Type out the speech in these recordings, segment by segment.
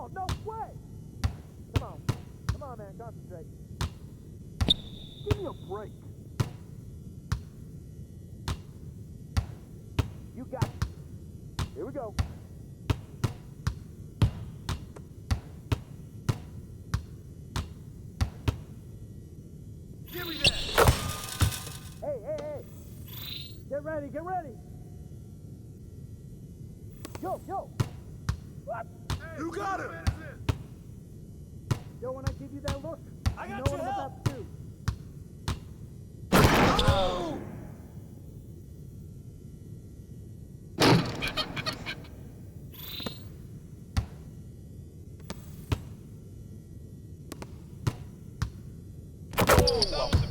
Oh, no way! Come on, man, concentrate. Give me a break. You got it. Here we go. Give me that! Hey. Get ready. Yo. What? Hey, you got it! Yo, when I give you that look, I you know got what your I'm help. about to do. Oh!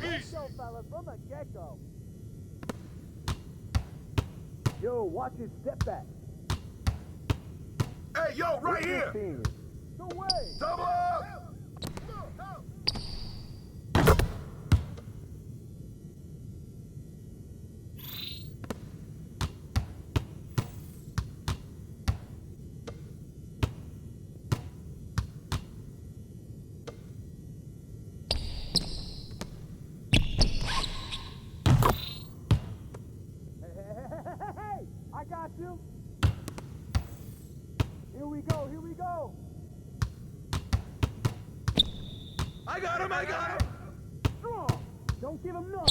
Let's go, fellas, from the get-go. Yo, watch your step back. Hey, yo, right here! No way! Double up! Hey! I got you. Here we go. I got him! Strong. Don't give him none.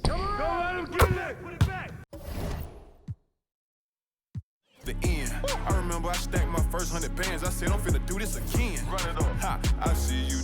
Come on! Don't let him get it! Put it back! The end. I remember I stacked my first 100 bands. I said I'm finna do this again. Run it up. Ha! I see you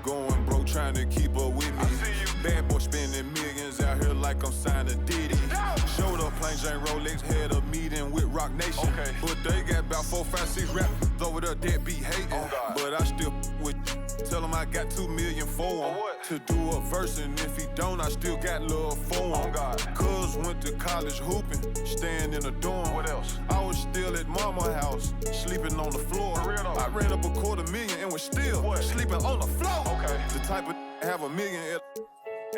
going broke, trying to keep up with me. I see you. Bad boy spending millions out here like I'm signed to Diddy. Yeah. Showed up plain Jane Rolex, had a meeting with Rock Nation. Okay. But they got about 4, 5, 6 rappers over there that be hating. Oh, God. But I still with you. Tell him I got 2 million for him what? to do a verse, and if he don't, I still got love for him. Oh, God. Cuz went to college hooping, staying in a dorm. What else? I was still at mama's house, sleeping on the floor. For real though? I ran up $250,000 and was still What? sleeping on the floor. Okay. The type of have $1 million,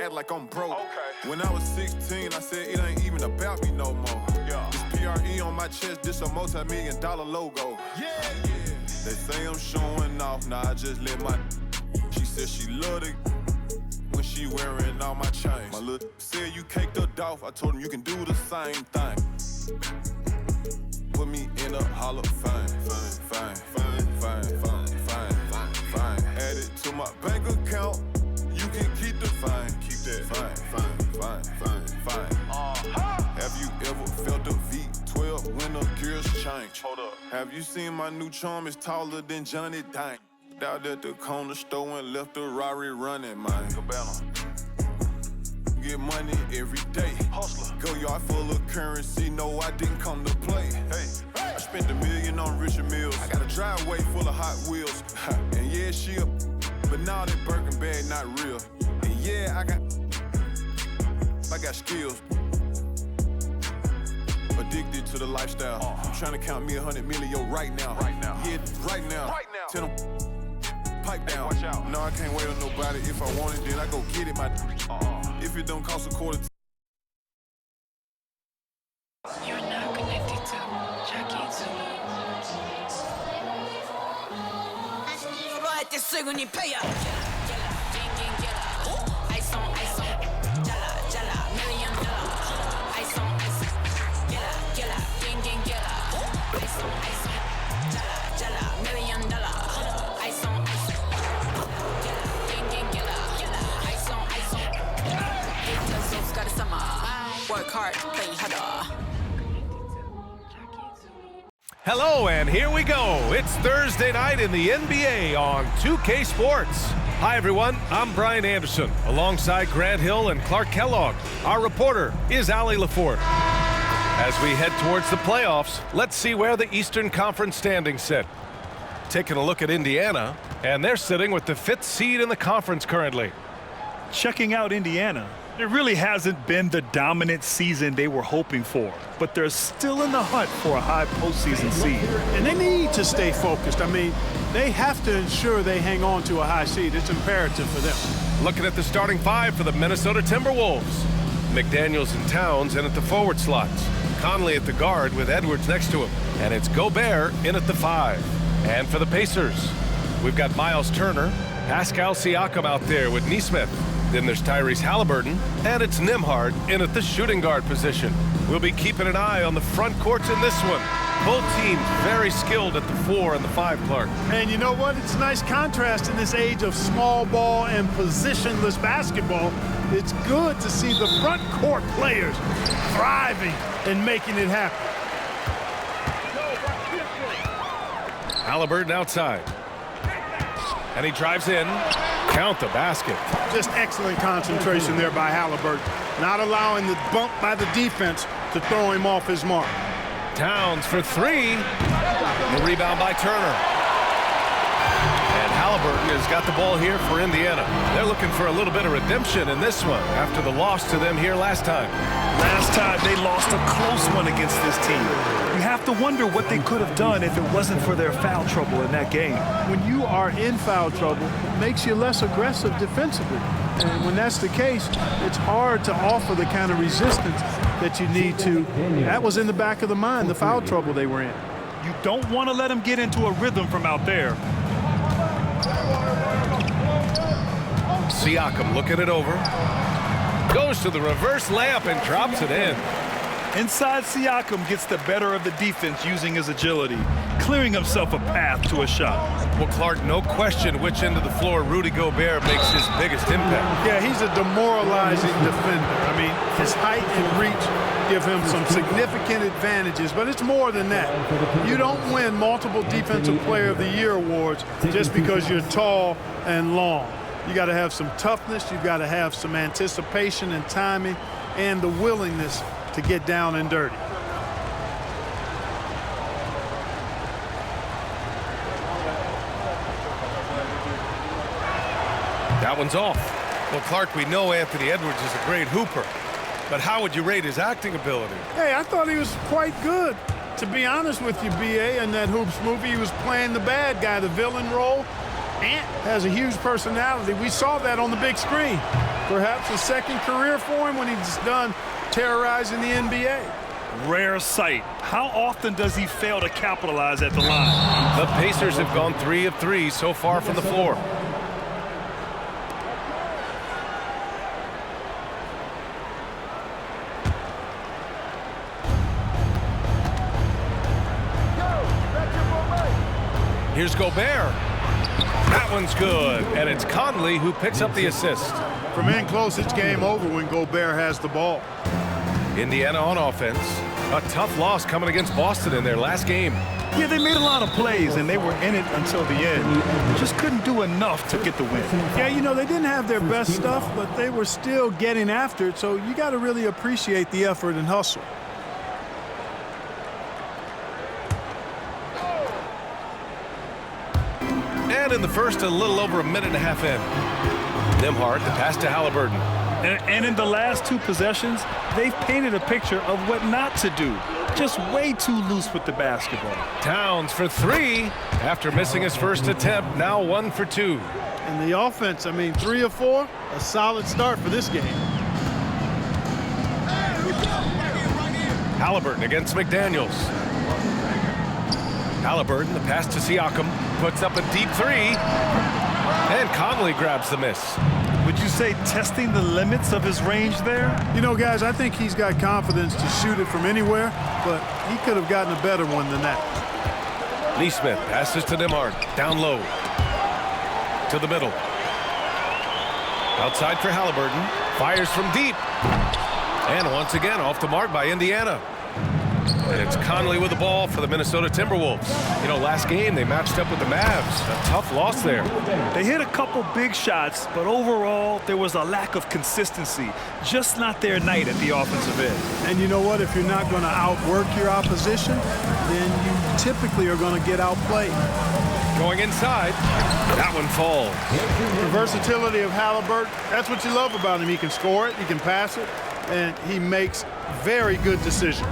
act like I'm broke. Okay. When I was 16, I said it ain't even about me no more. Yeah. This PRE on my chest, this a multi-million-dollar logo. Yeah. They say I'm showing off, nah, I just let my. She said she loved it when she wearing all my chains. My little said you caked her off, I told him you can do the same thing. Put me in a Hall of Fame. Fine. Add it to my bank account, you can keep the fine. Keep that fine. Have you ever felt a V12 when the gears change? Hold up. Have you seen my new charm is taller than Johnny Dang? Out at the corner store and left a Rari running, man. Cabana. Get money every day. Hustler. Go yard full of currency, no, I didn't come to play. Hey. I spent $1 million on Richard Mills. I got a driveway full of Hot Wheels. And yeah, she up, but now that Birkin bag not real. And yeah, I got skills. Addicted to the lifestyle. I'm trying to count me 100 million right now. Yeah, right now. Tell them pipe down. Watch out. No, I can't wait on nobody. If I want it, then I go get it. If it don't cost a quarter. You're now connected to Jackie Zulu. Right, this when you pay up. Ice on, jala, $1 million. Ice on, gala, gang, ice on, jala, $1 million. Ice on, gang, ice on. It just got a summer. Work hard, play harder. Hello, and here we go. It's Thursday night in the NBA on 2K Sports. Hi, everyone. I'm Brian Anderson, alongside Grant Hill and Clark Kellogg. Our reporter is Allie LaForte. As we head towards the playoffs, let's see where the Eastern Conference standings sit. Taking a look at Indiana, and they're sitting with the 5th seed in the conference currently. Checking out Indiana, it really hasn't been the dominant season they were hoping for, but they're still in the hunt for a high postseason seed. And they need to stay focused. I mean, they have to ensure they hang on to a high seed. It's imperative for them. Looking at the starting 5 for the Minnesota Timberwolves. McDaniels and Towns in at the forward slots. Conley at the guard with Edwards next to him. And it's Gobert in at the 5. And for the Pacers, we've got Miles Turner, Pascal Siakam out there with Neesmith. Then there's Tyrese Halliburton, and it's Nembhard in at the shooting guard position. We'll be keeping an eye on the front courts in this one. Both teams very skilled at the 4 and the 5, Clark. And you know what? It's a nice contrast in this age of small ball and positionless basketball. It's good to see the front court players thriving and making it happen. Halliburton outside. And he drives in. Count the basket. Just excellent concentration there by Halliburton. Not allowing the bump by the defense to throw him off his mark. Towns for 3. The rebound by Turner. And Halliburton has got the ball here for Indiana. They're looking for a little bit of redemption in this one after the loss to them here last time. Last time they lost a close one against this team. You have to wonder what they could have done if it wasn't for their foul trouble in that game. When you are in foul trouble, it makes you less aggressive defensively. And when that's the case, it's hard to offer the kind of resistance that you need to. That was in the back of the mind, the foul trouble they were in. You don't want to let them get into a rhythm from out there. Siakam looking it over. Goes to the reverse layup and drops it in. Inside, Siakam gets the better of the defense using his agility, clearing himself a path to a shot. Well, Clark, no question which end of the floor Rudy Gobert makes his biggest impact. Yeah, he's a demoralizing defender. I mean, his height and reach give him some significant advantages, but it's more than that. You don't win multiple Defensive Player of the Year awards just because you're tall and long. You got to have some toughness, you got to have some anticipation and timing, and the willingness to get down and dirty. That one's off. Well, Clark, we know Anthony Edwards is a great hooper, but how would you rate his acting ability? Hey, I thought he was quite good. To be honest with you, B.A., in that Hoops movie, he was playing the bad guy, the villain role. Ant has a huge personality. We saw that on the big screen. Perhaps a second career for him when he's done terrorizing the NBA. Rare sight. How often does he fail to capitalize at the line? The Pacers have gone 3 of 3 so far from the floor. Here's Gobert. That one's good, and it's Conley who picks up the assist. From in close, it's game over when Gobert has the ball. Indiana on offense. A tough loss coming against Boston in their last game. Yeah, they made a lot of plays, and they were in it until the end. Just couldn't do enough to get the win. Yeah, you know, they didn't have their best stuff, but they were still getting after it, so you got to really appreciate the effort and hustle. And in the first, a little over a minute and a half in. Nembhard, the pass to Halliburton. And in the last 2 possessions, they've painted a picture of what not to do. Just way too loose with the basketball. Towns for 3 after missing his first attempt. Now 1 for 2. And the offense, I mean, 3 of 4, a solid start for this game. Halliburton against McDaniels. Halliburton, the pass to Siakam, puts up a deep 3. And Conley grabs the miss. Would you say testing the limits of his range there? You know, guys, I think he's got confidence to shoot it from anywhere, but he could have gotten a better one than that. Neesmith passes to Nembhard. Down low. To the middle. Outside for Halliburton. Fires from deep. And once again, off the mark by Indiana. And it's Conley with the ball for the Minnesota Timberwolves. You know, last game they matched up with the Mavs. A tough loss there. They hit a couple big shots, but overall there was a lack of consistency. Just not their night at the offensive end. And you know what? If you're not going to outwork your opposition, then you typically are going to get outplayed. Going inside. That one falls. The versatility of Halliburton, that's what you love about him. He can score it, he can pass it, and he makes very good decisions.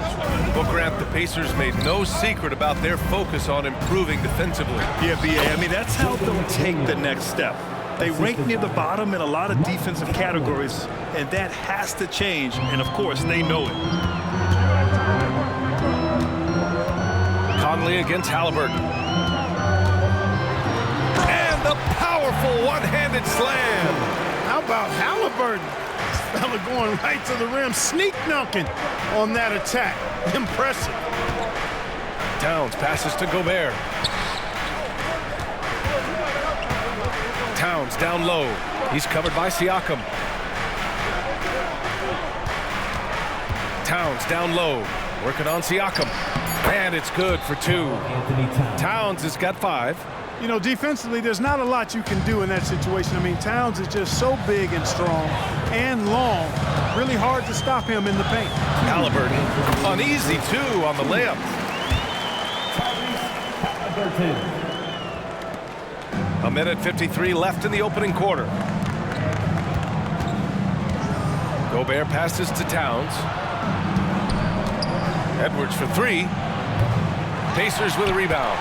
Well, Grant, the Pacers made no secret about their focus on improving defensively. Yeah, B.A., I mean, that's how they'll take the next step. They rank near the bottom in a lot of defensive categories, and that has to change, and of course, they know it. Conley against Halliburton. Beautiful one-handed slam. How about Halliburton? This fella going right to the rim, sneak dunking on that attack. Impressive. Towns passes to Gobert. Towns down low. He's covered by Siakam. Towns down low, working on Siakam. And it's good for 2. Towns has got 5. You know, defensively, there's not a lot you can do in that situation. I mean, Towns is just so big and strong and long. Really hard to stop him in the paint. Halliburton, an easy 2 on the layup. A minute 53 left in the opening quarter. Gobert passes to Towns. Edwards for 3. Pacers with a rebound.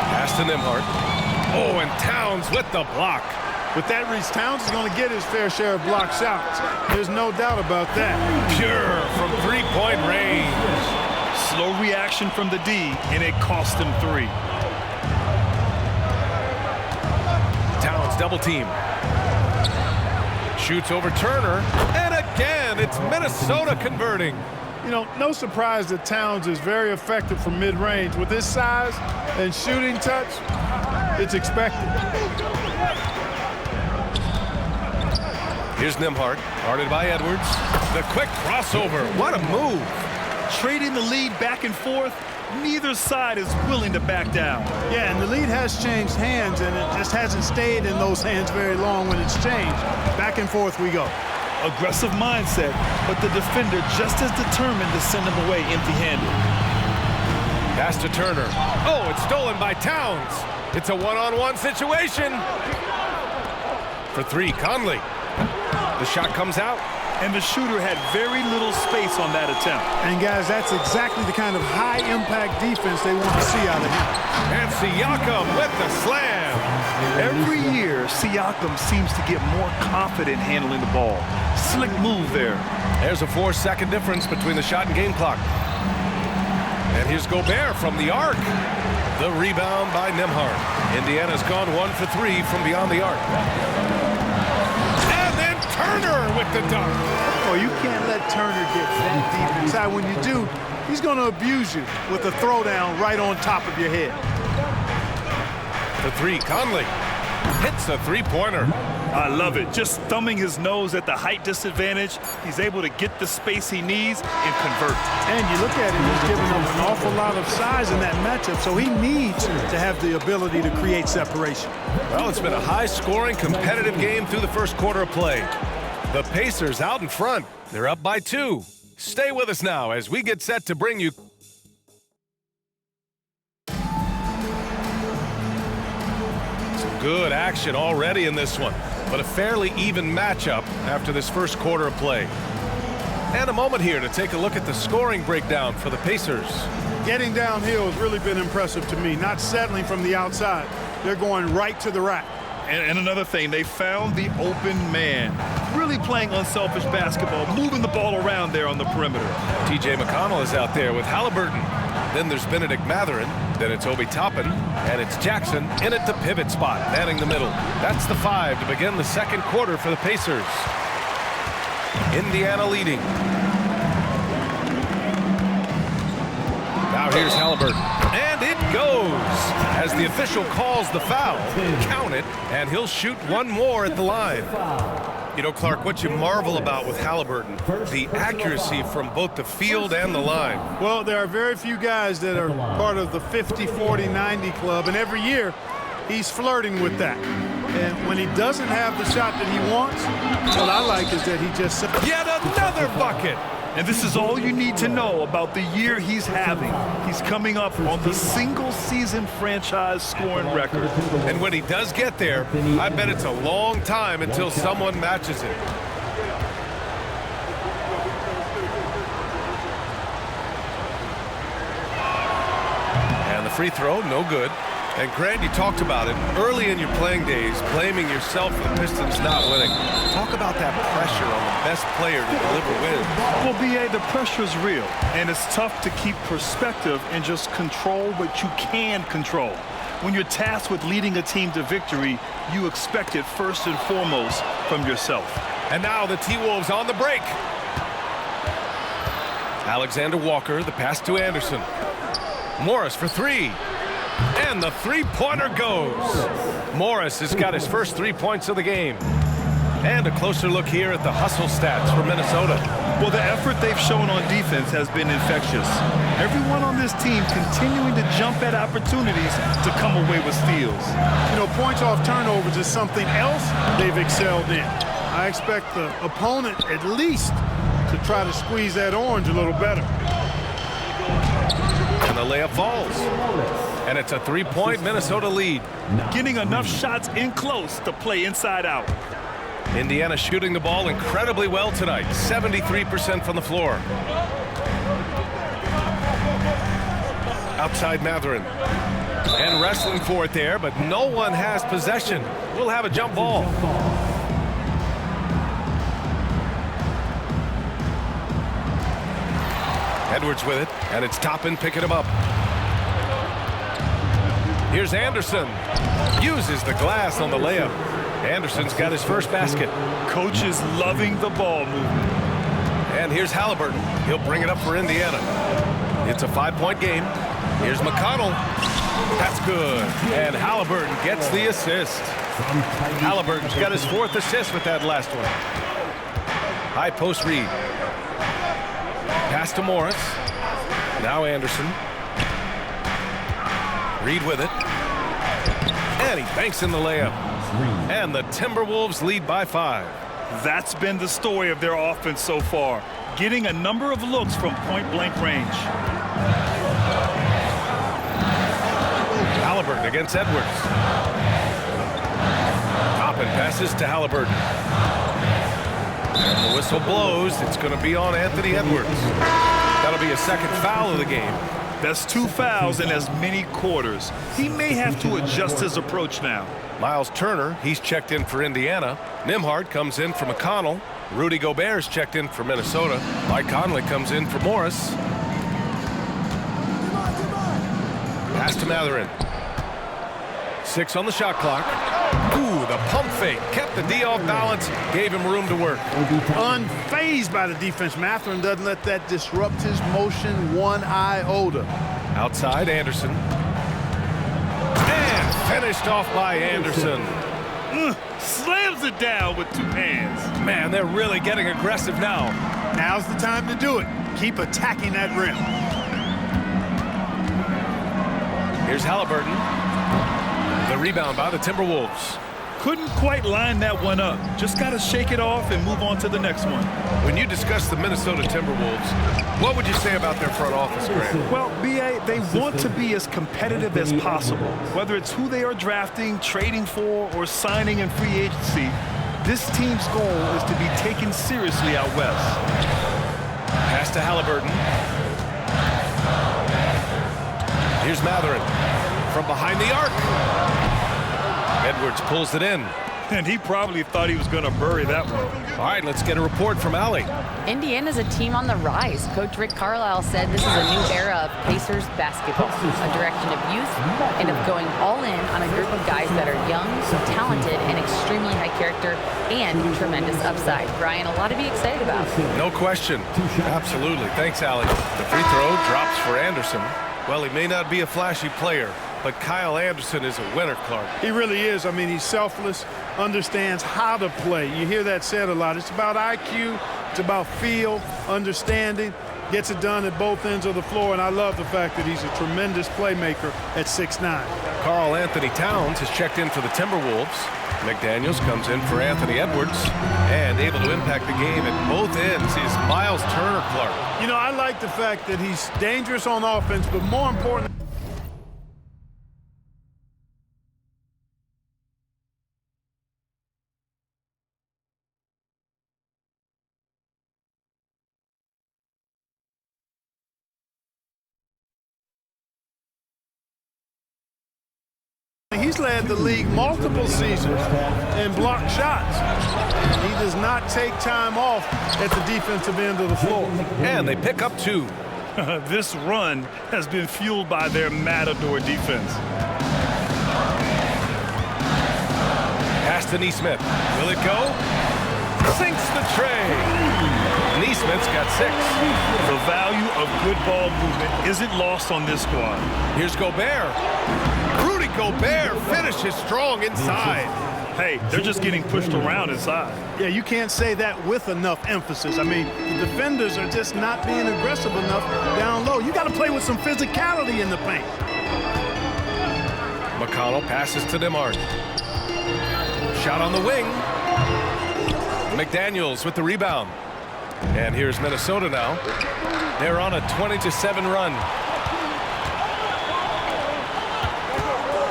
Pass to Nembhard. Oh, and Towns with the block. With that reach, Towns is going to get his fair share of block shots. There's no doubt about that. Pure from 3-point range. Slow reaction from the D, and it cost him 3. Towns double team. Shoots over Turner, and again, it's Minnesota converting. You know, no surprise that Towns is very effective from mid-range. With his size and shooting touch, it's expected. Here's Nembhard, guarded by Edwards. The quick crossover, what a move. Trading the lead back and forth, neither side is willing to back down. Yeah, and the lead has changed hands, and it just hasn't stayed in those hands very long when it's changed. Back and forth we go. Aggressive mindset, but the defender just as determined to send him away empty-handed. Pass to Turner. Oh, it's stolen by Towns. It's a one-on-one situation. For 3, Conley. The shot comes out. And the shooter had very little space on that attempt. And guys, that's exactly the kind of high-impact defense they want to see out of him. And Siakam with the slam. Every year, Siakam seems to get more confident handling the ball. Slick move there. There's a 4-second difference between the shot and game clock. And here's Gobert from the arc. The rebound by Nembhard. Indiana's gone 1 for 3 from beyond the arc. And then Turner with the dunk. Oh, you can't let Turner get that deep inside. When you do, he's going to abuse you with a throwdown right on top of your head. The 3, Conley hits a 3-pointer. I love it. Just thumbing his nose at the height disadvantage, he's able to get the space he needs and convert. And you look at him, he's giving up an awful lot of size in that matchup, so he needs to have the ability to create separation. Well, it's been a high-scoring, competitive game through the first quarter of play. The Pacers out in front. They're up by 2. Stay with us now as we get set to bring you some good action already in this one, but a fairly even matchup after this first quarter of play. And a moment here to take a look at the scoring breakdown for the Pacers. Getting downhill has really been impressive to me, not settling from the outside. They're going right to the rack. And another thing, they found the open man. Really playing unselfish basketball, moving the ball around there on the perimeter. TJ McConnell is out there with Halliburton. Then there's Benedict Mathurin. Then it's Obi Toppin. And it's Jackson in at the pivot spot, manning the middle. That's the 5 to begin the second quarter for the Pacers. Indiana leading. Now here's Halliburton. And it goes as the official calls the foul. Count it, and he'll shoot one more at the line. You know, Clark, what you marvel about with Halliburton, the accuracy from both the field and the line. Well, there are very few guys that are part of the 50, 40, 90 club, and every year he's flirting with that. And when he doesn't have the shot that he wants, what I like is that he just... Yet another bucket! And this is all you need to know about the year he's having. He's coming up on the single-season franchise scoring record. And when he does get there, I bet it's a long time until someone matches it. And the free throw, no good. And Grant, you talked about it early in your playing days, blaming yourself for the Pistons not winning. Talk about that pressure on the best player to deliver wins. Well, B.A., the pressure's real, and it's tough to keep perspective and just control what you can control. When you're tasked with leading a team to victory, you expect it first and foremost from yourself. And now the T-Wolves on the break. Alexander Walker, the pass to Anderson. Morris for three. And the three-pointer goes. Morris has got his first 3 points of the game. And a closer look here at the hustle stats for Minnesota. Well, the effort they've shown on defense has been infectious. Everyone on this team continuing to jump at opportunities to come away with steals. You know, points off turnovers is something else they've excelled in. I expect the opponent at least to try to squeeze that orange a little better. And the layup falls. And it's a three-point Minnesota lead. Getting enough shots in close to play inside out. Indiana shooting the ball incredibly well tonight. 73% from the floor. Outside Matherin. And wrestling for it there, but no one has possession. We'll have a jump ball. Edwards with it, and it's Toppin picking him up. Here's Anderson. Uses the glass on the layup. Anderson's got his first basket. Coach is loving the ball movement. And here's Halliburton. He'll bring it up for Indiana. It's a 5-point game. Here's McConnell. That's good. And Halliburton gets the assist. Halliburton's got his 4th assist with that last one. High post read. Pass to Morris. Now Anderson. Reed with it. And he banks in the layup. And the Timberwolves lead by 5. That's been the story of their offense so far. Getting a number of looks from point-blank range. Halliburton against Edwards. Toppin passes to Halliburton. And the whistle blows. It's going to be on Anthony Edwards. That'll be a second foul of the game. That's 2 fouls in as many quarters. He may have to adjust his approach now. Miles Turner, he's checked in for Indiana. Nimhart comes in for McConnell. Rudy Gobert's checked in for Minnesota. Mike Conley comes in for Morris. Pass to Matherin. 6 on the shot clock. Ooh, the pump fake. Kept the D off balance, gave him room to work. Unfazed by the defense. Matherin doesn't let that disrupt his motion one iota. Outside, Anderson. And finished off by Anderson. Slams it down with 2 hands. Man, they're really getting aggressive now. Now's the time to do it. Keep attacking that rim. Here's Halliburton. The rebound by the Timberwolves. Couldn't quite line that one up. Just got to shake it off and move on to the next one. When you discuss the Minnesota Timberwolves, what would you say about their front office, Grant? Well, B.A., they want to be as competitive as possible. Whether it's who they are drafting, trading for, or signing in free agency, this team's goal is to be taken seriously out west. Pass to Halliburton. Here's Matherin from behind the arc. Edwards pulls it in. And he probably thought he was going to bury that one. All right, let's get a report from Allie. Indiana's a team on the rise. Coach Rick Carlisle said this is a new era of Pacers basketball, a direction of youth and of going all in on a group of guys that are young, talented, and extremely high character and tremendous upside. Brian, a lot to be excited about. No question. Absolutely. Thanks, Allie. The free throw drops for Anderson. Well, he may not be a flashy player, but Kyle Anderson is a winner, Clark. He really is. I mean, he's selfless, understands how to play. You hear that said a lot. It's about IQ. It's about feel, understanding. Gets it done at both ends of the floor, and I love the fact that he's a tremendous playmaker at 6'9". Karl Anthony Towns has checked in for the Timberwolves. McDaniels comes in for Anthony Edwards, and able to impact the game at both ends is Miles Turner, Clark. You know, I like the fact that he's dangerous on offense, but more important, he's led the league multiple seasons in blocked shots. He does not take time off at the defensive end of the floor. And they pick up 2. This run has been fueled by their matador defense. Pass to Neesmith. Will it go? Sinks the tray. Neesmith's got 6. The value of good ball movement isn't lost on this squad. Here's Gobert. Rudy Gobert finishes strong inside. Hey, they're just getting pushed around inside. Yeah, you can't say that with enough emphasis. I mean, the defenders are just not being aggressive enough down low. You got to play with some physicality in the paint. McConnell passes to Nembhard. Shot on the wing. McDaniels with the rebound. And here's Minnesota now. They're on a 20-7 run.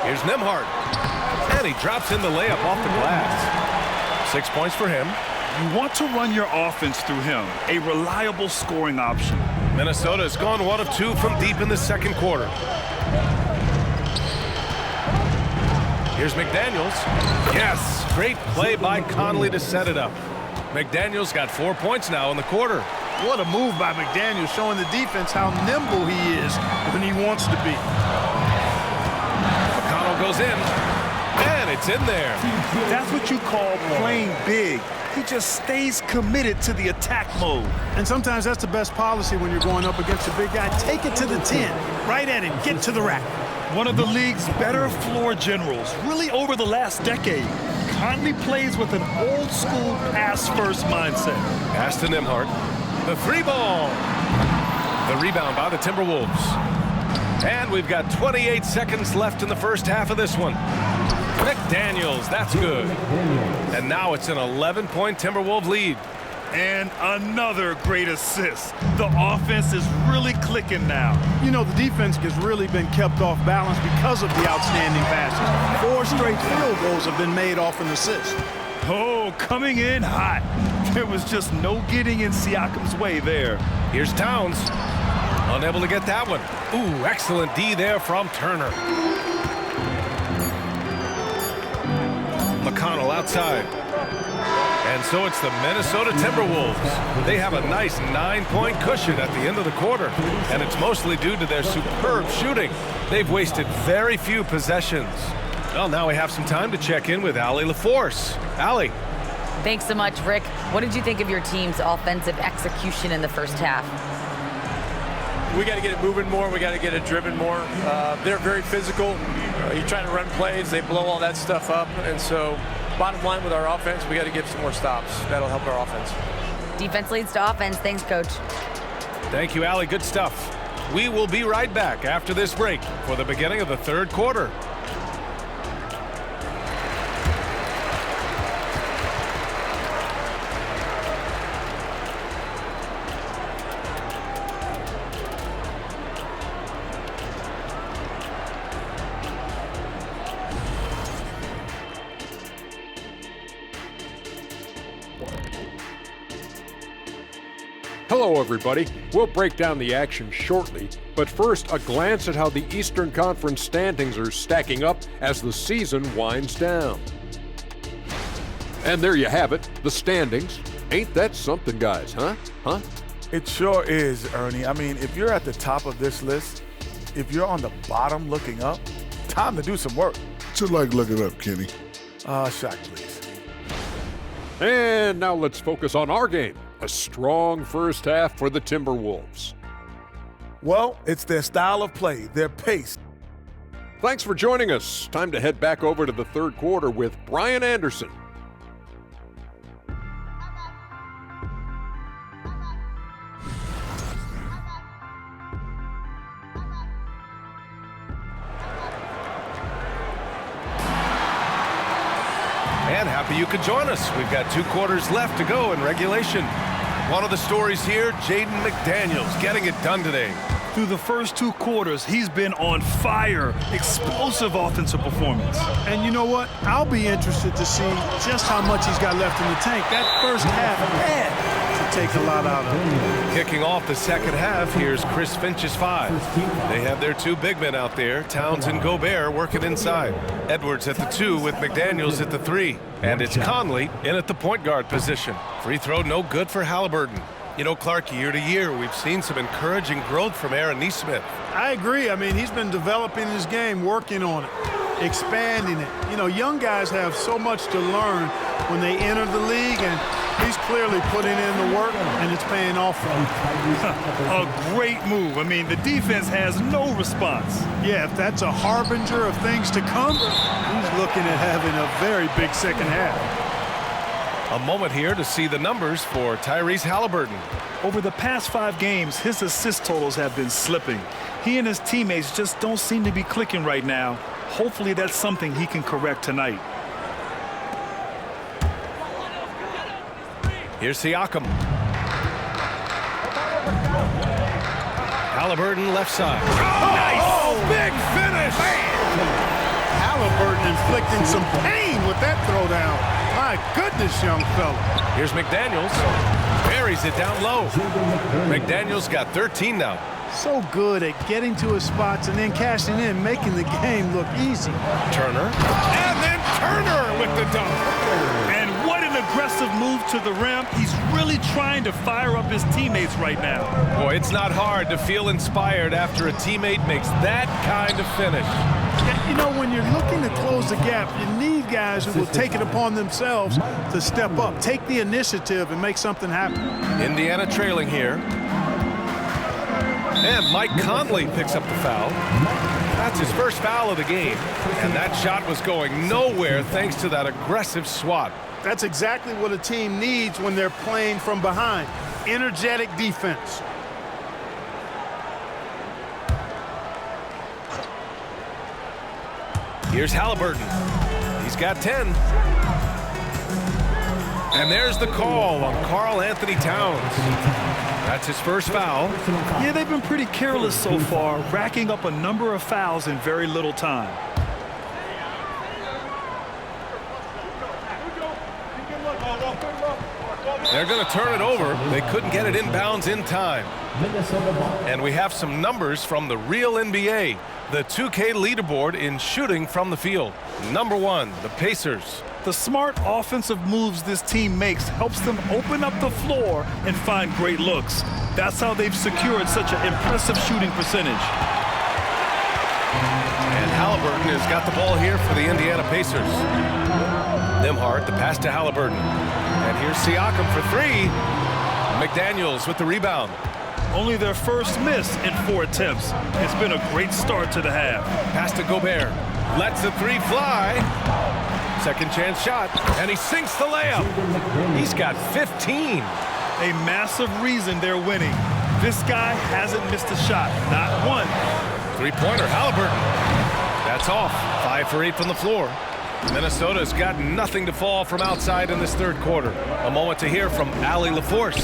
Here's Nembhard. And he drops in the layup off the glass. 6 points for him. You want to run your offense through him, a reliable scoring option. Minnesota has gone 1 of 2 from deep in the second quarter. Here's McDaniels. Yes, great play by Conley to set it up. McDaniels got 4 points now in the quarter. What a move by McDaniels, showing the defense how nimble he is when he wants to be. McConnell goes in, and it's in there. That's what you call playing big. He just stays committed to the attack mode. And sometimes that's the best policy when you're going up against a big guy. Take it to the 10, right at him, get to the rack. One of the league's better floor generals, really over the last decade. Conley plays with an old-school pass-first mindset. Pass to Nembhard. The 3 ball. The rebound by the Timberwolves. And we've got 28 seconds left in the first half of this one. McDaniels, that's good. And now it's an 11-point Timberwolves lead. And another great assist. The offense is really clicking now. You know, the defense has really been kept off balance because of the outstanding passes. 4 straight field goals have been made off an assist. Oh, coming in hot. There was just no getting in Siakam's way there. Here's Towns. Unable to get that one. Ooh, excellent D there from Turner. McConnell outside. And so it's the Minnesota Timberwolves. They have a nice 9-point cushion at the end of the quarter, and it's mostly due to their superb shooting. They've wasted very few possessions. Well, now we have some time to check in with Allie LaForce. Allie. Thanks so much, Rick. What did you think of your team's offensive execution in the first half? We got to get it moving more. We got to get it driven more. They're very physical. You're trying to run plays. They blow all that stuff up. And so bottom line with our offense, we got to get some more stops. That'll help our offense. Defense leads to offense. Thanks, Coach. Thank you, Allie. Good stuff. We will be right back after this break for the beginning of the third quarter. Hello, everybody. We'll break down the action shortly, but first, a glance at how the Eastern Conference standings are stacking up as the season winds down. And there you have it, the standings. Ain't that something, guys, huh? It sure is, Ernie. I mean, if you're at the top of this list, if you're on the bottom looking up, time to do some work. What's it like looking up, Kenny? Shot, please. And now let's focus on our game. A strong first half for the Timberwolves. Well, it's their style of play, their pace. Thanks for joining us. Time to head back over to the third quarter with Brian Anderson. And happy you could join us. We've got 2 quarters left to go in regulation. One of the stories here, Jaden McDaniels getting it done today. Through the first 2 quarters, he's been on fire. Explosive offensive performance. And you know what? I'll be interested to see just how much he's got left in the tank. That first half had to take a lot out of him. Kicking off the second half, here's Chris Finch's 5. They have their 2 big men out there, Towns and Gobert, working inside. Edwards at the 2 with McDaniels at the 3. And it's Conley in at the point guard position. Free throw no good for Halliburton. You know, Clark, year to year, we've seen some encouraging growth from Aaron Neesmith. I agree. I mean, he's been developing his game, working on it. expanding it. You know, young guys have so much to learn when they enter the league, and he's clearly putting in the work, and it's paying off for him. A great move. I mean, the defense has no response. Yeah, if that's a harbinger of things to come, he's looking at having a very big second half. A moment here to see the numbers for Tyrese Halliburton. Over the past 5 games, his assist totals have been slipping. He and his teammates just don't seem to be clicking right now. Hopefully that's something he can correct tonight. Here's Siakam. Halliburton left side. Nice! Oh, big finish! Halliburton inflicting some pain with that throwdown. My goodness, young fella. Here's McDaniels. Buries it down low. McDaniels got 13 now. So good at getting to his spots and then cashing in, making the game look easy. Turner. And then Turner with the dunk. And what an aggressive move to the rim. He's really trying to fire up his teammates right now. Boy, it's not hard to feel inspired after a teammate makes that kind of finish. You know, when you're looking to close the gap, you need guys who will take it upon themselves to step up, take the initiative, and make something happen. Indiana trailing here. And Mike Conley picks up the foul. That's his first foul of the game. And that shot was going nowhere thanks to that aggressive swat. That's exactly what a team needs when they're playing from behind. Energetic defense. Here's Halliburton. He's got 10. And there's the call on Karl Anthony Towns. That's his first foul. Yeah, they've been pretty careless so far, racking up a number of fouls in very little time. They're going to turn it over. They couldn't get it inbounds in time. And we have some numbers from the real NBA. The 2K leaderboard in shooting from the field. Number 1, the Pacers. The smart offensive moves this team makes helps them open up the floor and find great looks. That's how they've secured such an impressive shooting percentage. And Halliburton has got the ball here for the Indiana Pacers. Nembhard, the pass to Halliburton. And here's Siakam for 3. McDaniels with the rebound. Only their first miss in 4 attempts. It's been a great start to the half. Pass to Gobert. Lets the 3 fly. Second chance shot. And he sinks the layup. He's got 15. A massive reason they're winning. This guy hasn't missed a shot. Not one. 3-pointer, Halliburton. That's off. 5 for 8 from the floor. Minnesota's got nothing to fall from outside in this third quarter. A moment to hear from Allie LaForce.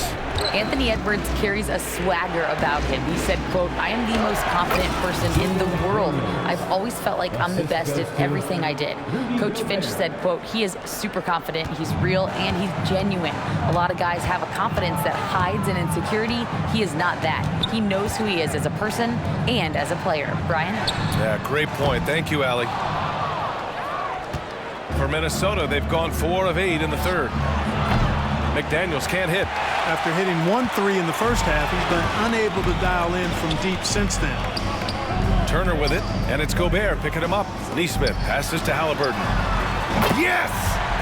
Anthony Edwards carries a swagger about him. He said, quote, "I am the most confident person in the world. I've always felt like I'm the best at everything I did." Coach Finch said, quote, "He is super confident, he's real, and he's genuine. A lot of guys have a confidence that hides an insecurity. He is not that. He knows who he is as a person and as a player." Brian? Yeah, great point. Thank you, Allie. For Minnesota, they've gone 4 of 8 in the third. McDaniels can't hit. After hitting 1 3 in the first half, he's been unable to dial in from deep since then. Turner with it, and it's Gobert picking him up. Neesmith passes to Halliburton. Yes!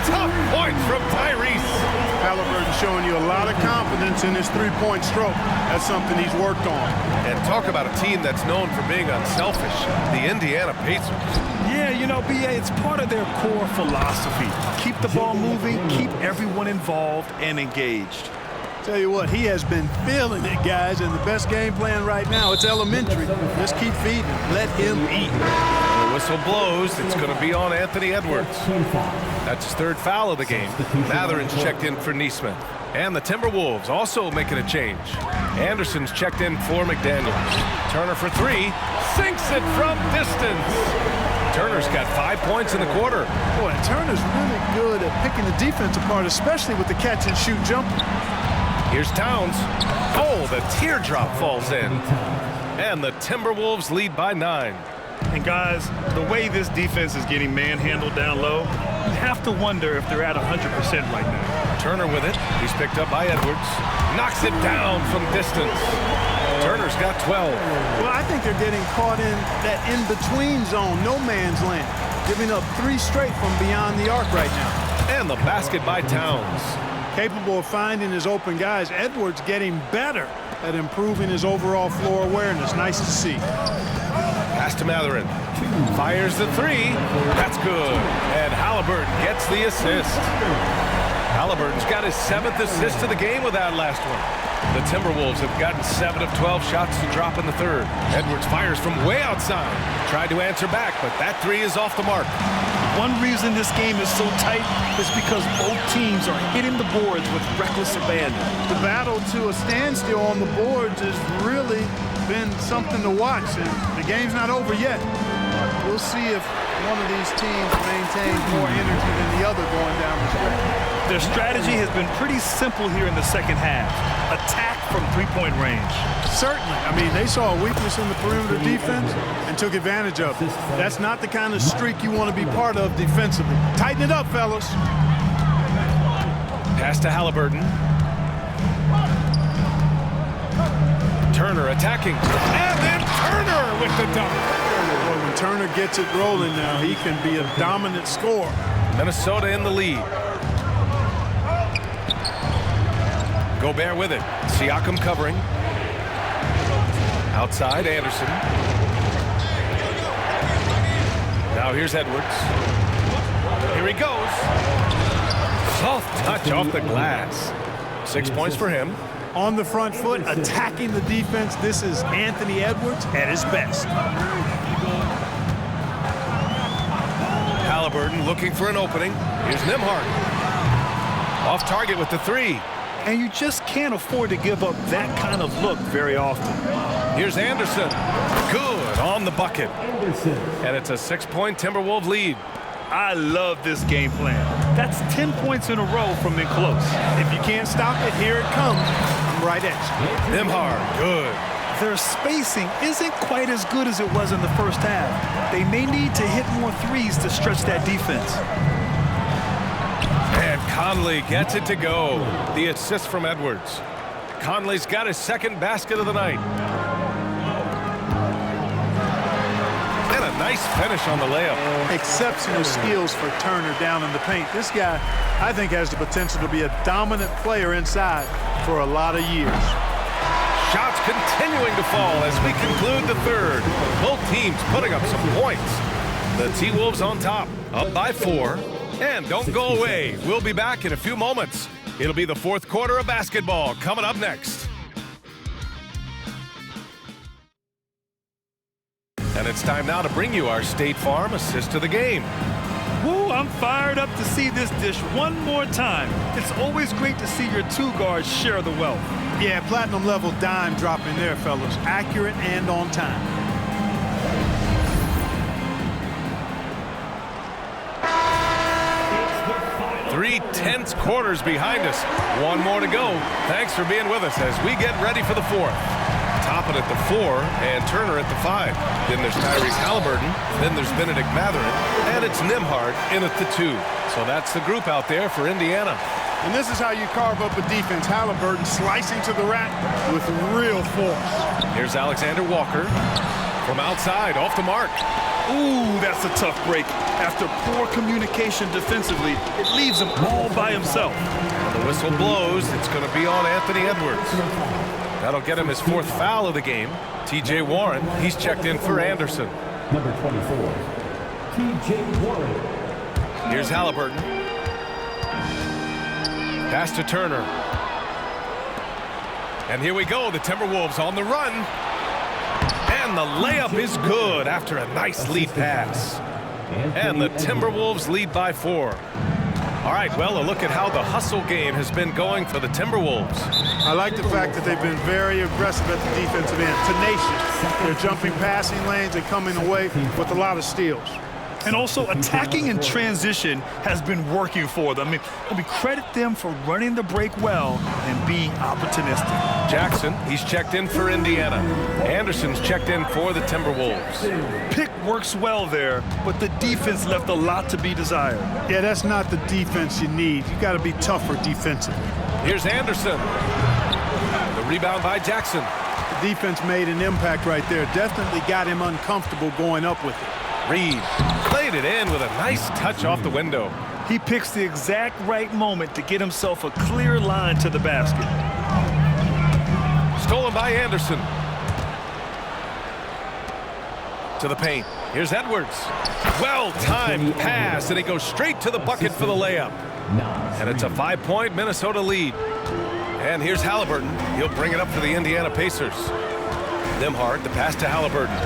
Tough points from Tyrese. Halliburton showing you a lot of confidence in his three-point stroke. That's something he's worked on. And talk about a team that's known for being unselfish, the Indiana Pacers. Yeah, you know, BA, it's part of their core philosophy. Keep the ball moving, keep everyone involved and engaged. Tell you what, he has been feeling it, guys, and the best game plan right now, it's elementary. Just keep feeding him. Let him eat. The whistle blows. It's going to be on Anthony Edwards. That's his third foul of the game. Matherin's checked in for Neesmith. And the Timberwolves also making a change. Anderson's checked in for McDaniels. Turner for 3. Sinks it from distance. Turner's got 5 points in the quarter. Boy, Turner's really good at picking the defense apart, especially with the catch-and-shoot jumper. Here's Towns. Oh, the teardrop falls in. And the Timberwolves lead by 9. And guys, the way this defense is getting manhandled down low, you have to wonder if they're at 100% right now. Turner with it. He's picked up by Edwards. Knocks it down from distance. Turner's got 12. Well, I think they're getting caught in that in-between zone, no man's land. giving up 3 straight from beyond the arc right now. And the basket by Towns. Capable of finding his open guys. Edwards getting better at improving his overall floor awareness. Nice to see. Pass to Matherin. Fires the 3. That's good. And Halliburton gets the assist. Halliburton's got his 7th assist of the game with that last one. The Timberwolves have gotten 7 of 12 shots to drop in the 3rd. Edwards fires from way outside. Tried to answer back, but that 3 is off the mark. One reason this game is so tight is because both teams are hitting the boards with reckless abandon. The battle to a standstill on the boards has really been something to watch, and the game's not over yet. We'll see if one of these teams maintains more energy than the other going down the stretch. Their strategy has been pretty simple here in the second half. Attack from three-point range. Certainly. I mean, they saw a weakness in the perimeter defense and took advantage of it. That's not the kind of streak you want to be part of defensively. Tighten it up, fellas. Pass to Halliburton. Turner attacking. And then Turner with the dunk. Well, when Turner gets it rolling now, he can be a dominant scorer. Minnesota in the lead. Gobert with it. Siakam covering. Outside, Anderson. Now here's Edwards. Here he goes. Soft touch off the glass. 6 points for him. On the front foot, attacking the defense. This is Anthony Edwards at his best. Halliburton looking for an opening. Here's Nembhard. Off target with the 3. And you just can't afford to give up that kind of look very often. Here's Anderson. Good on the bucket. And it's a 6-point Timberwolves lead. I love this game plan. That's 10 points in a row from in close. If you can't stop it, here it comes. I'm right at you. Nembhard, good. Their spacing isn't quite as good as it was in the first half. They may need to hit more threes to stretch that defense. And Conley gets it to go. The assist from Edwards. Conley's got his 2nd basket of the night. And a nice finish on the layup. Exceptional skills for Turner down in the paint. This guy, I think, has the potential to be a dominant player inside for a lot of years. Shots continuing to fall as we conclude the 3rd. Both teams putting up some points. The T-Wolves on top, up by 4. And don't go away. We'll be back in a few moments. It'll be the 4th quarter of basketball coming up next. And it's time now to bring you our State Farm assist of the game. Woo, I'm fired up to see this dish one more time. It's always great to see your 2 guards share the wealth. Yeah, platinum level dime dropping there, fellas. Accurate and on time. Three tense quarters behind us. One more to go. Thanks for being with us as we get ready for the 4th. Toppin at the 4 and Turner at the 5. Then there's Tyrese Halliburton. Then there's Benedict Matherin. And it's Nembhard in at the 2. So that's the group out there for Indiana. And this is how you carve up a defense. Halliburton slicing to the rack with real force. Here's Alexander Walker from outside, off the mark. Ooh, that's a tough break. After poor communication defensively, it leaves him all by himself. When the whistle blows, it's going to be on Anthony Edwards. That'll get him his 4th foul of the game. T.J. Warren, he's checked in for Anderson. Number 24, T.J. Warren. Here's Halliburton. Pass to Turner. And here we go, the Timberwolves on the run. And the layup is good after a nice lead pass. And the Timberwolves lead by 4. All right, well, a look at how the hustle game has been going for the Timberwolves. I like the fact that they've been very aggressive at the defensive end, tenacious. They're jumping passing lanes and coming away with a lot of steals. And also attacking in transition has been working for them. I mean, credit them for running the break well and being opportunistic. Jackson, he's checked in for Indiana. Anderson's checked in for the Timberwolves. Pick works well there, but the defense left a lot to be desired. Yeah, that's not the defense you need. You got to be tougher defensively. Here's Anderson. The rebound by Jackson. The defense made an impact right there. Definitely got him uncomfortable going up with it. Reed played it in with a nice touch off the window. He picks the exact right moment to get himself a clear line to the basket. Stolen by Anderson. To the paint. Here's Edwards. Well-timed pass, and he goes straight to the bucket for the layup. And it's a 5-point Minnesota lead. And here's Halliburton. He'll bring it up for the Indiana Pacers. Nembhard, the pass to Halliburton.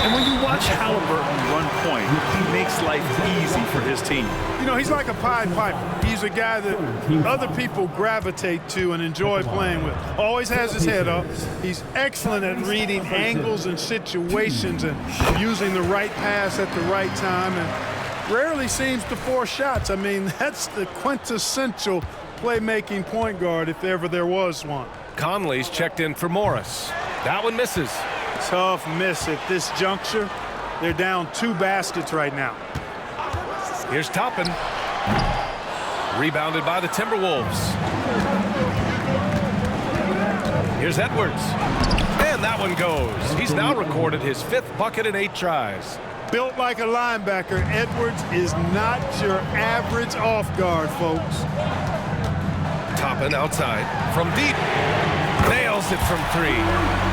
And when you watch Halliburton run point, he makes life easy for his team. You know, he's like a Pied Piper. He's a guy that other people gravitate to and enjoy playing with. Always has his head up. He's excellent at reading angles and situations and using the right pass at the right time, and rarely seems to force shots. I mean, that's the quintessential playmaking point guard if ever there was one. Conley's checked in for Morris. That one misses. Tough miss at this juncture. They're down 2 baskets right now. Here's Toppin. Rebounded by the Timberwolves. Here's Edwards. And that one goes. He's now recorded his 5th bucket in 8 tries. Built like a linebacker, Edwards is not your average off guard, folks. Toppin outside from deep. Nails it from 3.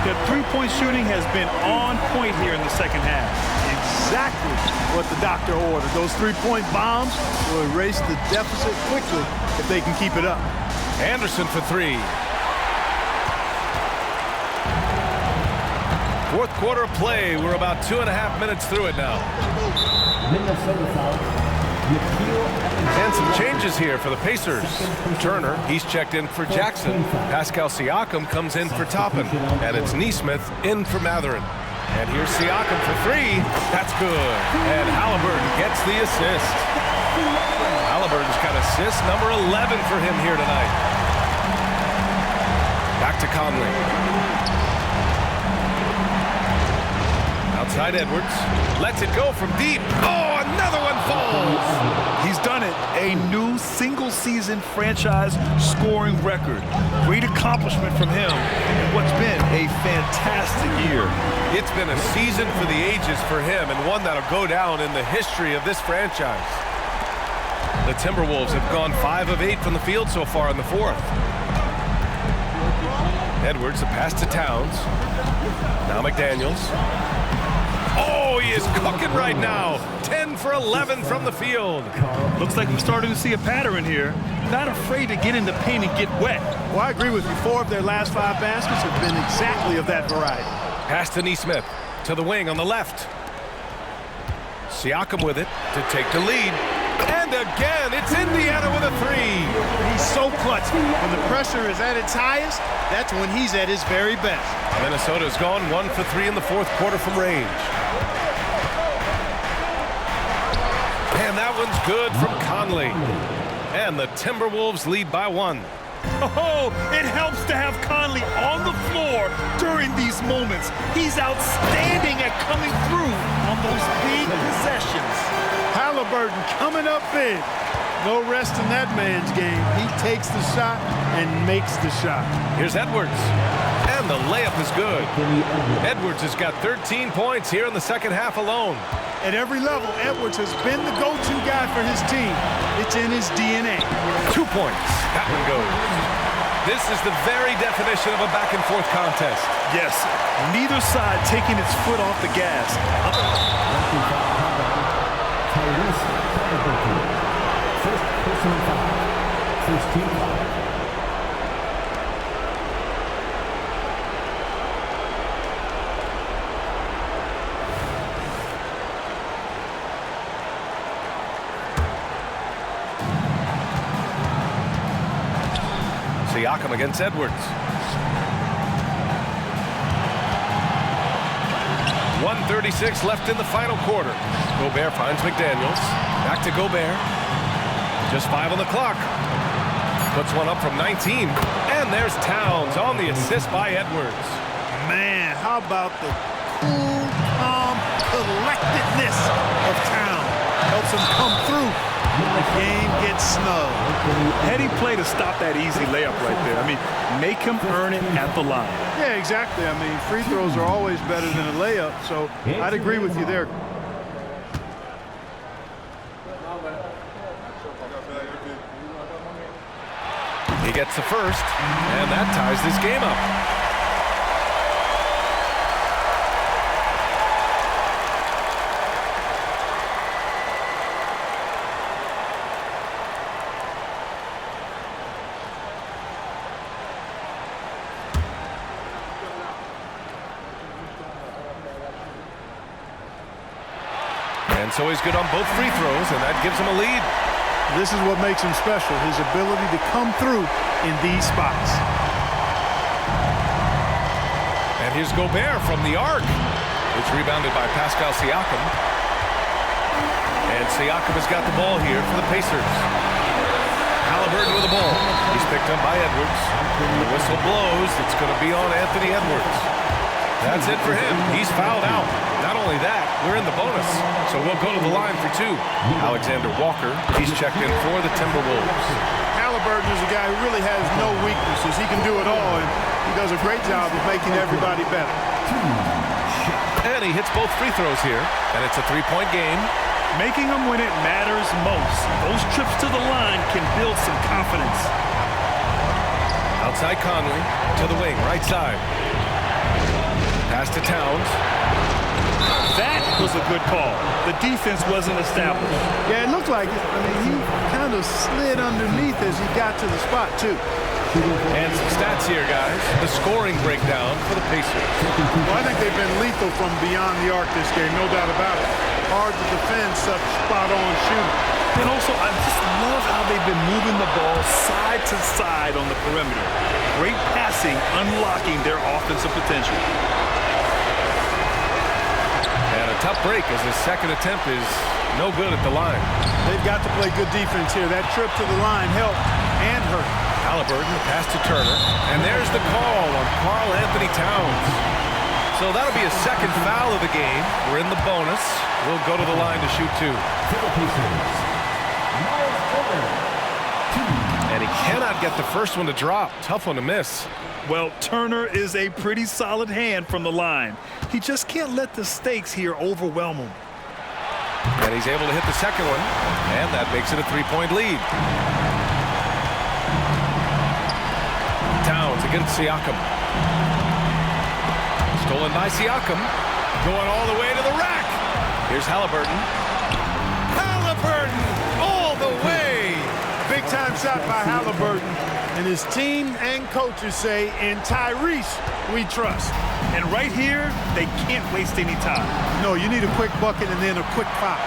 The three-point shooting has been on point here in the second half. Exactly what the doctor ordered. Those 3-point bombs will erase the deficit quickly if they can keep it up. Anderson for 3. Fourth quarter of play. We're about 2.5 minutes through it now. Minnesota foul. And some changes here for the Pacers. Turner, he's checked in for Jackson. Pascal Siakam comes in for Toppin. And it's Nesmith in for Matherin. And here's Siakam for 3. That's good. And Halliburton gets the assist. Halliburton's got assist number 11 for him here tonight. Back to Conley. Outside Edwards. Lets it go from deep. Oh, another one falls. He's done it. A new single-season franchise scoring record. Great accomplishment from him in what's been a fantastic year. It's been a season for the ages for him, and one that'll go down in the history of this franchise. The Timberwolves have gone 5 of 8 from the field so far in the 4th. Edwards, the pass to Towns. Now McDaniels. Oh, he is cooking right now. 10 for 11 from the field. Looks like we're starting to see a pattern here. Not afraid to get in the paint and get wet. Well, I agree with you. 4 of their last 5 baskets have been exactly of that variety. Pass to Nesmith. To the wing on the left. Siakam with it to take the lead. And again, it's Indiana with a 3. He's so clutch. When the pressure is at its highest, that's when he's at his very best. Minnesota's gone 1 for 3 in the 4th quarter from range. And that one's good from Conley. And the Timberwolves lead by 1. Oh, it helps to have Conley on the floor during these moments. He's outstanding at coming through on those big possessions. Halliburton coming up big. No rest in that man's game. He takes the shot and makes the shot. Here's Edwards. And the layup is good. Edwards has got 13 points here in the second half alone. At every level, Edwards has been the go-to guy for his team. It's in his DNA. 2 points. That one goes. This is the very definition of a back-and-forth contest. Yes, neither side taking its foot off the gas. First personal foul. First team foul. Siakam against Edwards. 1:36 left in the final quarter. Gobert finds McDaniels. Back to Gobert. Just 5 on the clock. Puts one up from 19. And there's Towns on the assist by Edwards. Man, how about the cool, calm collectedness of Towns? Helps him come through the game gets snug. Heady play to stop that easy layup right there. I mean, make him earn it at the line. Yeah, exactly. I mean, free throws are always better than a layup, so I'd agree with you there. He gets the first, and that ties this game up. And so he's good on both free throws, and that gives him a lead. This is what makes him special, his ability to come through in these spots. And here's Gobert from the arc. It's rebounded by Pascal Siakam. And Siakam has got the ball here for the Pacers. Halliburton with the ball. He's picked up by Edwards. The whistle blows. It's going to be on Anthony Edwards. That's it for him. He's fouled out. Not only that, we're in the bonus, so we'll go to the line for two. Alexander Walker, he's checked in for the Timberwolves. Halliburton is a guy who really has no weaknesses. He can do it all, and he does a great job of making everybody better. And he hits both free throws here, and it's a three-point game. Making them when it matters most. Those trips to the line can build some confidence. Outside Conley to the wing, right side. Pass to Towns. That was a good call. The defense wasn't established. Yeah, it looked like it. I mean, he kind of slid underneath as he got to the spot, too. And some stats here, guys. The scoring breakdown for the Pacers. Well, I think they've been lethal from beyond the arc this game, no doubt about it. Hard to defend such spot-on shooting. And also, I just love how they've been moving the ball side to side on the perimeter. Great passing, unlocking their offensive potential. And a tough break as his second attempt is no good at the line. They've got to play good defense here. That trip to the line helped and hurt. Halliburton, pass to Turner. And there's the call on Karl Anthony Towns. So that'll be a second foul of the game. We're in the bonus. We'll go to the line to shoot two. And he cannot get the first one to drop. Tough one to miss. Well, Turner is a pretty solid hand from the line. He just can't let the stakes here overwhelm him. And he's able to hit the second one, and that makes it a three-point lead. Towns against Siakam. Stolen by Siakam. Going all the way to the rack. Here's Halliburton. Halliburton all the way. Big-time shot by Halliburton. And his team and coaches say, in Tyrese, we trust. And right here, they can't waste any time. No, you need a quick bucket and then a quick foul.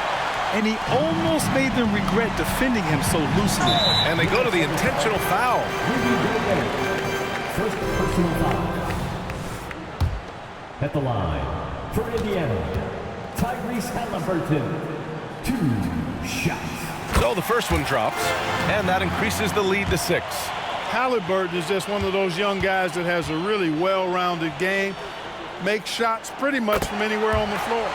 And he almost made them regret defending him so loosely. And they go to the intentional foul. First personal foul. At the line, for Indiana, Tyrese Halliburton, 2 shots. So the first one drops, and that increases the lead to 6. Halliburton is just one of those young guys that has a really well-rounded game. Makes shots pretty much from anywhere on the floor.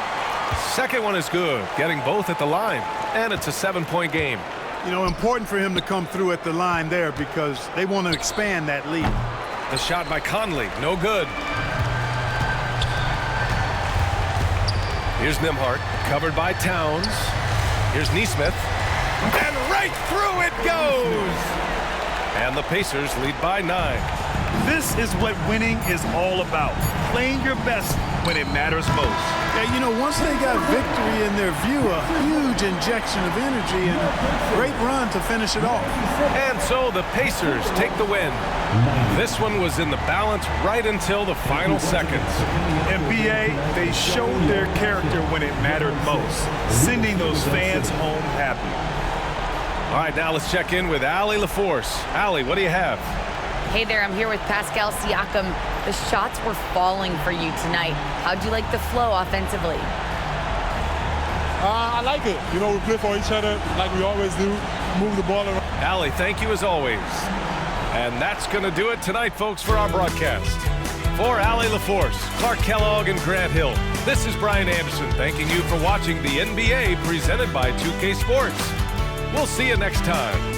Second one is good, getting both at the line, and it's a 7-point game. You know, important for him to come through at the line there because they want to expand that lead. The shot by Conley, no good. Here's Nembhard, covered by Towns. Here's Nesmith, and right through it goes! And the Pacers lead by 9. This is what winning is all about. Playing your best when it matters most. Yeah, you know, once they got victory in their view, a huge injection of energy and a great run to finish it off. And so the Pacers take the win. This one was in the balance right until the final seconds. And BA, they showed their character when it mattered most, sending those fans home happy. All right, now let's check in with Allie LaForce. Allie, what do you have? Hey there, I'm here with Pascal Siakam. The shots were falling for you tonight. How'd you like the flow offensively? I like it. You know, we play for each other like we always do. Move the ball around. Allie, thank you as always. And that's going to do it tonight, folks, for our broadcast. For Allie LaForce, Clark Kellogg, and Grant Hill, this is Brian Anderson thanking you for watching the NBA presented by 2K Sports. We'll see you next time.